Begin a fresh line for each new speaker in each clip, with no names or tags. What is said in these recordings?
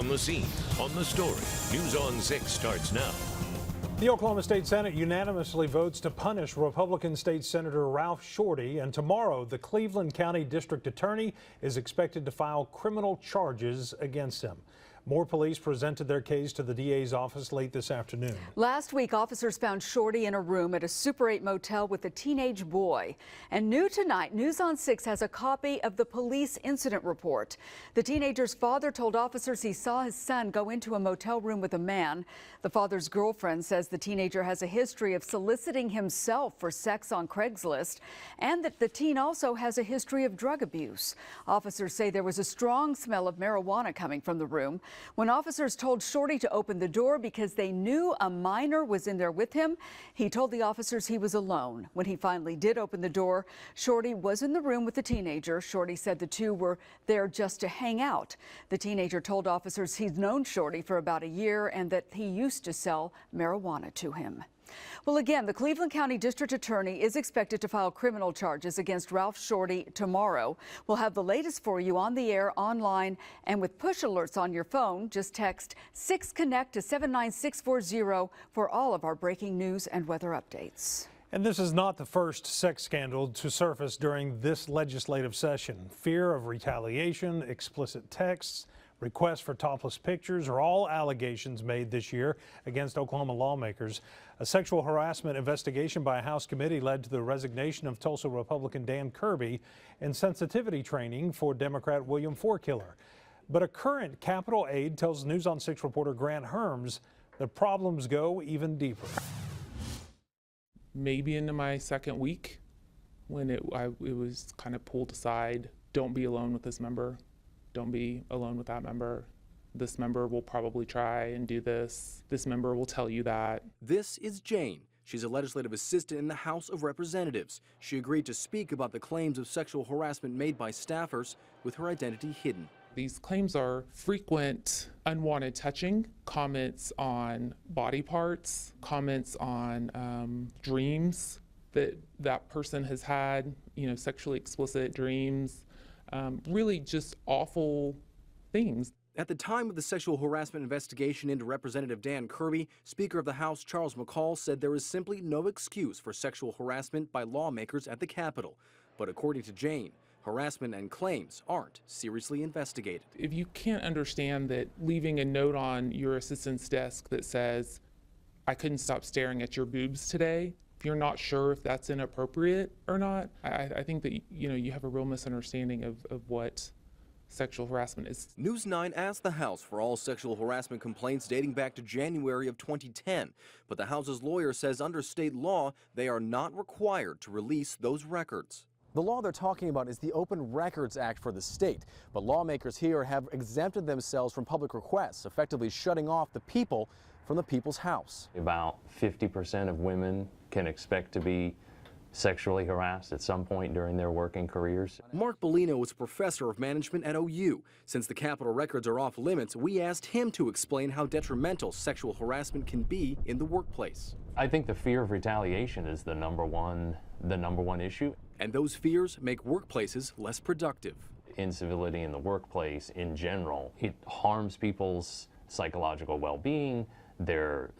on the scene, on the story. News on 6 starts now.
The Oklahoma State Senate unanimously votes to punish Republican State Senator Ralph Shorety, and tomorrow the Cleveland County District Attorney is expected to file criminal charges against him. More police presented their case to the DA's office late this afternoon.
Last week, officers found Shorety in a room at a Super 8 motel with a teenage boy. And new tonight, News on 6 has a copy of the police incident report. The teenager's father told officers he saw his son go into a motel room with a man. The father's girlfriend says the teenager has a history of soliciting himself for sex on Craigslist, and that the teen also has a history of drug abuse. Officers say there was a strong smell of marijuana coming from the room. When officers told Shorety to open the door because they knew a minor was in there with him, he told the officers he was alone. When he finally did open the door, Shorety was in the room with the teenager. Shorety said the two were there just to hang out. The teenager told officers he's known Shorety for about a year and that he used to sell marijuana to him. Well, again, the Cleveland County District Attorney is expected to file criminal charges against Ralph Shorety tomorrow. We'll have the latest for you on the air, online, and with push alerts on your phone. Just text 6CONNECT to 79640 for all of our breaking news and weather updates.
And this is not the first sex scandal to surface during this legislative session. Fear of retaliation, explicit texts, requests for topless pictures are all allegations made this year against Oklahoma lawmakers. A sexual harassment investigation by a House committee led to the resignation of Tulsa Republican Dan Kirby and sensitivity training for Democrat William Forkiller. But a current Capitol aide tells News on 6 reporter Grant Herms the problems go even deeper.
Maybe into my second week when it was kind of pulled aside. Don't be alone with this member. Don't be alone with that member. This member will probably try and do this. This member will tell you that.
This is Jane. She's a legislative assistant in the House of Representatives. She agreed to speak about the claims of sexual harassment made by staffers with her identity hidden.
These claims are frequent unwanted touching, comments on body parts, comments on dreams that that person has had, sexually explicit dreams. Really just awful things.
At the time of the sexual harassment investigation into Representative Dan Kirby, Speaker of the House Charles McCall said there is simply no excuse for sexual harassment by lawmakers at the Capitol. But according to Jane, harassment and claims aren't seriously investigated.
If you can't understand that leaving a note on your assistant's desk that says, "I couldn't stop staring at your boobs today," if you're not sure if that's inappropriate or not, I think that you have a real misunderstanding of what sexual harassment is.
News 9 asked the House for all sexual harassment complaints dating back to January of 2010, but the House's lawyer says under state law, they are not required to release those records. The law they're talking about is the Open Records Act for the state, but lawmakers here have exempted themselves from public requests, effectively shutting off the people from the people's house.
About 50% of women can expect to be sexually harassed at some point during their working careers.
Mark Bellino is a professor of management at OU. Since the Capitol records are off limits, we asked him to explain how detrimental sexual harassment can be in the workplace.
I think the fear of retaliation is the number one issue.
And those fears make workplaces less productive.
Incivility in the workplace in general, it harms people's psychological well-being, their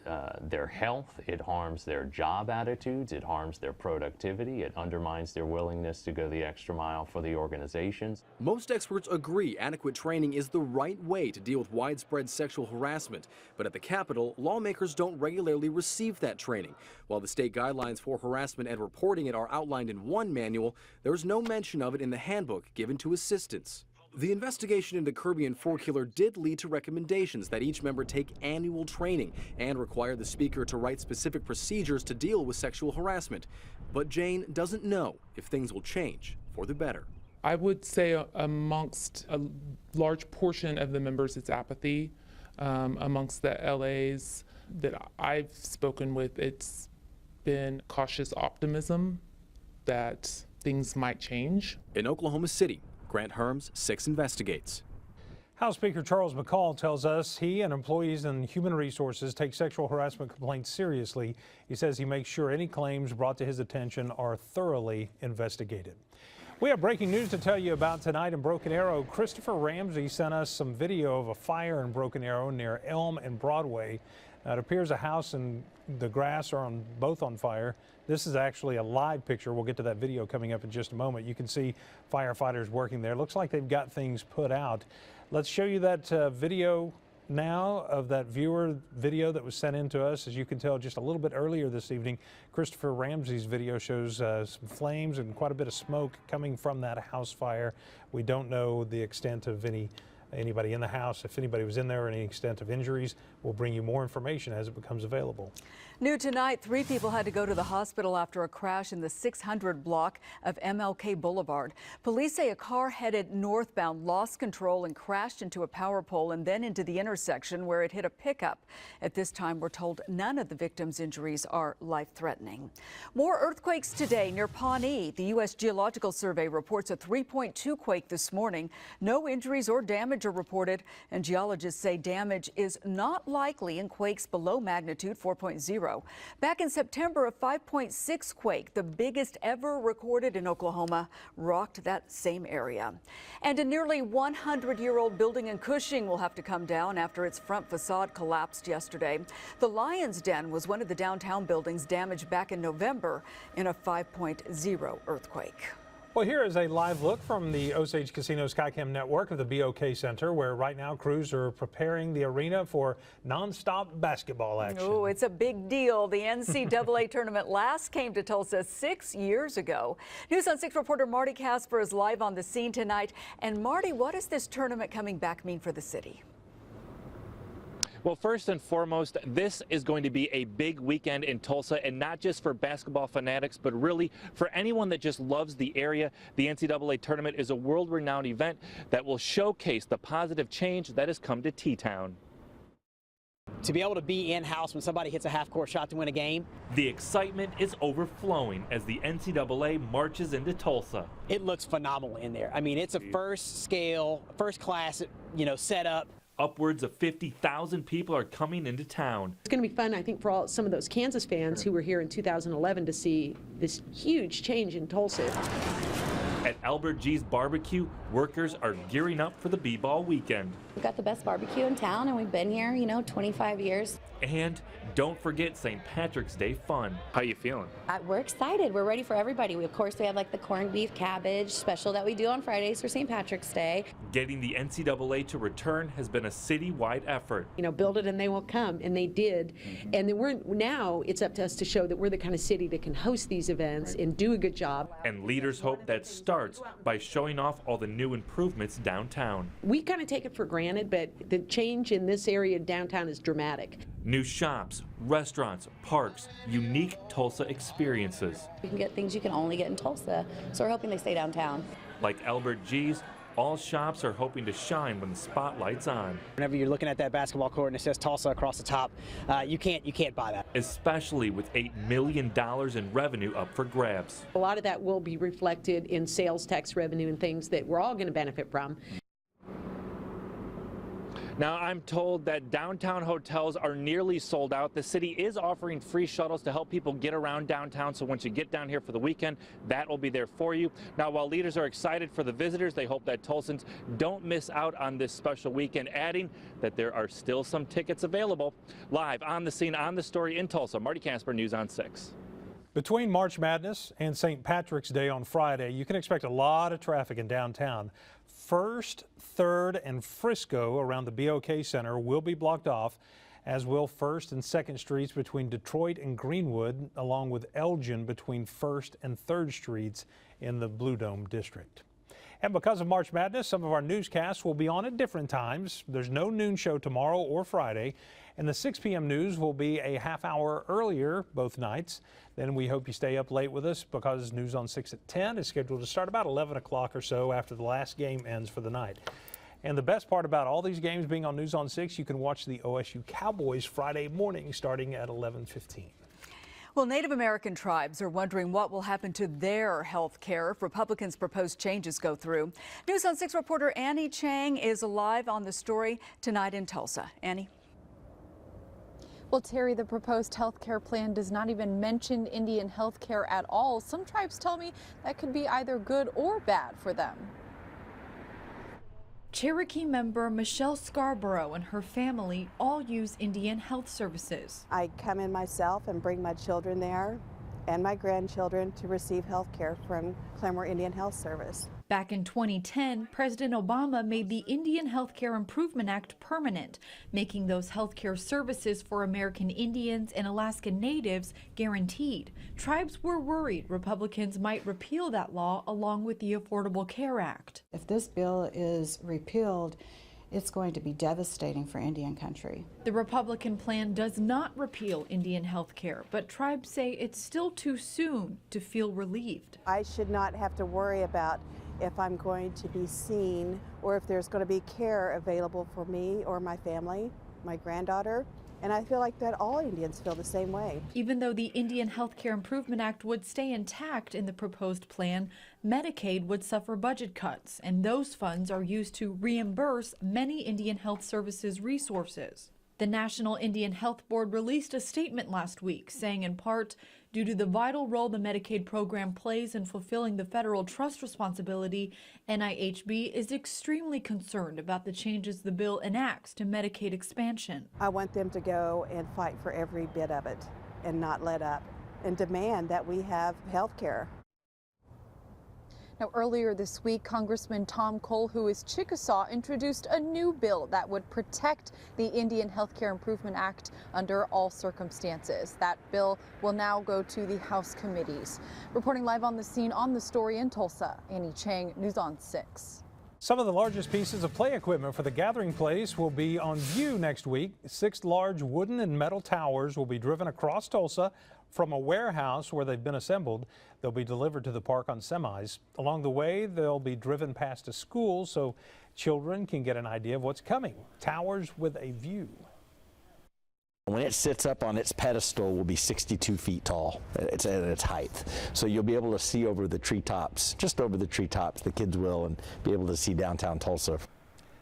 health, it harms their job attitudes, it harms their productivity, it undermines their willingness to go the extra mile for the organizations.
Most experts agree adequate training is the right way to deal with widespread sexual harassment. But at the Capitol, lawmakers don't regularly receive that training. While the state guidelines for harassment and reporting it are outlined in one manual, there's no mention of it in the handbook given to assistants. The investigation into Kirby and Forkiller did lead to recommendations that each member take annual training and require the speaker to write specific procedures to deal with sexual harassment. But Jane doesn't know if things will change for the better.
I would say amongst a large portion of the members, it's apathy. Amongst the LAs that I've spoken with, it's been cautious optimism that things might change.
In Oklahoma City, Grant Herms, 6 Investigates.
House Speaker Charles McCall tells us he and employees in Human Resources take sexual harassment complaints seriously. He says he makes sure any claims brought to his attention are thoroughly investigated. We have breaking news to tell you about tonight in Broken Arrow. Christopher Ramsey sent us some video of a fire in Broken Arrow near Elm and Broadway. It appears a house and the grass are both on fire. This is actually a live picture. We'll get to that video coming up in just a moment. You can see firefighters working there. Looks like they've got things put out. Let's show you that video now of that viewer video that was sent in to us. As you can tell, just a little bit earlier this evening, Christopher Ramsey's video shows some flames and quite a bit of smoke coming from that house fire. We don't know the extent of anybody in the house. If anybody was in there or any extent of injuries, we'll bring you more information as it becomes available.
New tonight, 3 people had to go to the hospital after a crash in the 600 block of MLK Boulevard. Police say a car headed northbound lost control and crashed into a power pole and then into the intersection where it hit a pickup. At this time, we're told none of the victims' injuries are life-threatening. More earthquakes today near Pawnee. The U.S. Geological Survey reports a 3.2 quake this morning. No injuries or damage are reported, and geologists say damage is not likely in quakes below magnitude 4.0. Back in September, a 5.6 quake, the biggest ever recorded in Oklahoma, rocked that same area. And a nearly 100-year-old building in Cushing will have to come down after its front facade collapsed yesterday. The Lion's Den was one of the downtown buildings damaged back in November in a 5.0 earthquake.
Well, here is a live look from the Osage Casino Skycam network of the BOK Center, where right now crews are preparing the arena for nonstop basketball action.
Oh, it's a big deal. The NCAA tournament last came to Tulsa 6 years ago. News on 6 reporter Marty Casper is live on the scene tonight. And Marty, what does this tournament coming back mean for the city?
Well, first and foremost, this is going to be a big weekend in Tulsa, and not just for basketball fanatics, but really for anyone that just loves the area. The NCAA tournament is a world-renowned event that will showcase the positive change that has come to T-Town.
To be able to be in-house when somebody hits a half-court shot to win a game.
The excitement is overflowing as the NCAA marches into Tulsa.
It looks phenomenal in there. I mean, it's a first scale, first class, setup.
Upwards of 50,000 people are coming into town.
It's going to be fun, I think, for some of those Kansas fans who were here in 2011 to see this huge change in Tulsa.
At Albert G's Barbecue, workers are gearing up for the B-Ball weekend.
We've got the best barbecue in town, and we've been here, 25 years.
And don't forget St. Patrick's Day fun.
How you feeling?
We're excited. We're ready for everybody. Of course, we have like the corned beef cabbage special that we do on Fridays for St. Patrick's Day.
Getting the NCAA to return has been a city-wide effort.
Build it and they will come, and they did. And now it's up to us to show that we're the kind of city that can host these events and do a good job.
And leaders hope that starts by showing off all the new improvements downtown.
We kind of take it for granted, but the change in this area downtown is dramatic.
New shops, restaurants, parks, unique Tulsa experiences.
You can get things you can only get in Tulsa, so we're hoping they stay downtown.
Like Albert G's, all shops are hoping to shine when the spotlight's on.
Whenever you're looking at that basketball court and it says Tulsa across the top, you can't buy that.
Especially with $8 million in revenue up for grabs.
A lot of that will be reflected in sales tax revenue and things that we're all going to benefit from.
Now, I'm told that downtown hotels are nearly sold out. The city is offering free shuttles to help people get around downtown, so once you get down here for the weekend, that will be there for you. Now, while leaders are excited for the visitors, they hope that Tulsans don't miss out on this special weekend, adding that there are still some tickets available. Live on the scene, on the story in Tulsa, Marty Casper, News on 6.
Between March Madness and St. Patrick's Day on Friday, you can expect a lot of traffic in downtown. First, Third, and Frisco around the BOK Center will be blocked off, as will 1st and 2nd Streets between Detroit and Greenwood, along with Elgin between 1st and 3rd Streets in the Blue Dome District. And because of March Madness, some of our newscasts will be on at different times. There's no noon show tomorrow or Friday, and the 6 p.m. news will be a half hour earlier both nights. Then we hope you stay up late with us, because News on 6 at 10 is scheduled to start about 11 o'clock or so after the last game ends for the night. And the best part about all these games being on News on 6, you can watch the OSU Cowboys Friday morning starting at 11:15.
Well, Native American tribes are wondering what will happen to their health care if Republicans' proposed changes go through. News on 6 reporter Annie Chang is live on the story tonight in Tulsa. Annie?
Well, Terry, the proposed health care plan does not even mention Indian health care at all. Some tribes tell me that could be either good or bad for them.
Cherokee member Michelle Scarborough and her family all use Indian health services.
I come in myself and bring my children there and my grandchildren to receive health care from Claremore Indian Health Service.
Back in 2010, President Obama made the Indian Health Care Improvement Act permanent, making those health care services for American Indians and Alaska Natives guaranteed. Tribes were worried Republicans might repeal that law along with the Affordable Care Act.
If this bill is repealed, it's going to be devastating for Indian country.
The Republican plan does not repeal Indian health care, but tribes say it's still too soon to feel relieved.
I should not have to worry about if I'm going to be seen or if there's going to be care available for me or my family, my granddaughter. And I feel like that all Indians feel the same way.
Even though the Indian Health Care Improvement Act would stay intact in the proposed plan, Medicaid would suffer budget cuts, and those funds are used to reimburse many Indian Health Services resources. The National Indian Health Board released a statement last week saying in part, due to the vital role the Medicaid program plays in fulfilling the federal trust responsibility, NIHB is extremely concerned about the changes the bill enacts to Medicaid expansion.
I want them to go and fight for every bit of it and not let up and demand that we have health care.
Now, earlier this week, Congressman Tom Cole, who is Chickasaw, introduced a new bill that would protect the Indian Health Care Improvement Act under all circumstances. That bill will now go to the House committees. Reporting live on the scene on the story in Tulsa, Annie Chang, News on 6.
Some of the largest pieces of play equipment for the gathering place will be on view next week. 6 large wooden and metal towers will be driven across Tulsa from a warehouse where they've been assembled. They'll be delivered to the park on semis. Along the way, they'll be driven past a school so children can get an idea of what's coming. Towers with a view.
When it sits up on its pedestal, will be 62 feet tall. It's at its height. So you'll be able to see over the treetops, just over the treetops, the kids will, and be able to see downtown Tulsa.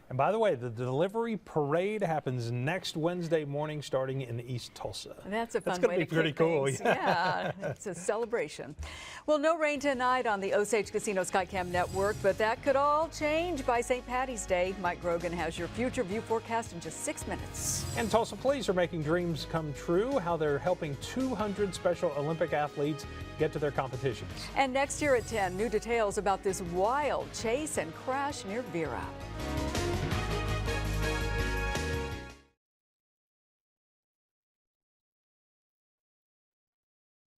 And by the way, the delivery parade happens next Wednesday morning starting in East Tulsa.
That's a fun
way to
be
pretty cool.
Yeah, it's a celebration. Well, no rain tonight on the Osage Casino Skycam network, but that could all change by St. Patty's Day. Mike Grogan has your future view forecast in just 6 minutes.
And Tulsa police are making dreams come true, how they're helping 200 Special Olympic athletes get to their competitions.
And next year at 10, new details about this wild chase and crash near Vera.